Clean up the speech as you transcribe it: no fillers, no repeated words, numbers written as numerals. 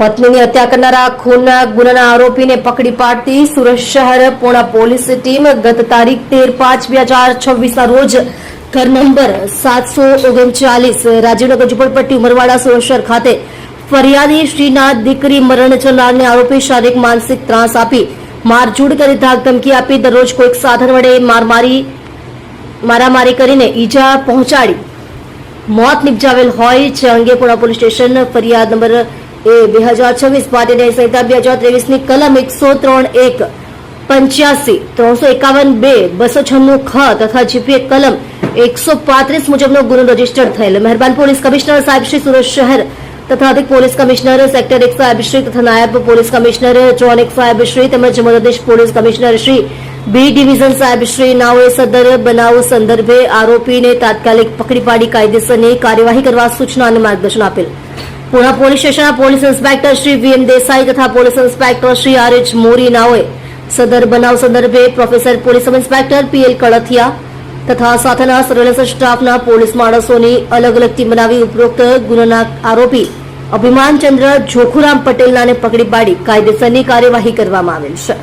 પત્નીની હત્યા કરનારા ખૂનના ગુનાના આરોપીને પકડી પાડતી સુરત શહેર પૂર્ણા પોલીસ ટીમ ગત તારીખ 13/5/2026 રોજ ઘર નંબર 739 રાજીવનગર ઝુંપડપટ્ટી ઉમરવાડા સુરત શહેર ખાતે ફરિયાદી શ્રીના દીકરી મરણ જનારને આરોપી શારીરિક માનસિક ત્રાસ આપી મારઝૂડ કરી ધાક ધમકી આપી દરરોજ કોઈક સાધન વડે મારામારી કરીને ઈજા પહોંચાડી મોત નિપજાવેલ હોય છે અંગે પૂર્ણા પોલીસ સ્ટેશન ફરિયાદ નંબર A/2026 પાટીદાર સંહિતા 2023 ની કલમ 103(1) 85 351(2) 296 ખ તથા જીપીએ કલમ 135 મુજબનો ગુનો રજીસ્ટર થયેલ. મહેરબાન પોલીસ કમિશનર સાહેબ શ્રી સુરત શહેર તથા અધિક પોલીસ કમિશનર સેક્ટર 1 સાહેબ શ્રી તથા નાયબ પોલીસ કમિશનર ઝોન 1 સાહેબ શ્રી તેમજ મદદનીશ police commissioner Shri B division સાહેબ શ્રી નાઓએ સદર બનાવ સંદર્ભે આરોપીને તાત્કાલિક પકડી પાડી કાયદેસરની કાર્યવાહી કરવા સૂચના અને માર્ગદર્શન આપેલ. પૂર્ણા પોલીસ સ્ટેશનના police inspector Shri VM Desai તથા પોલીસ ઇન્સ્પેક્ટર શ્રી RH મોરી નાઓએ સદર બનાવ સંદર્ભે professor police sub inspector PL Kalathiya તથા સાથેના સર્વેલન્સ સ્ટાફના પોલીસ માણસોની અલગ અલગ ટીમ બનાવી ઉપરોક્ત ગુનાના આરોપી અભિમાનચંદ્ર જોખુરામ પટેલનાને પકડી પાડી કાયદેસરની કાર્યવાહી કરવામાં આવેલ છે.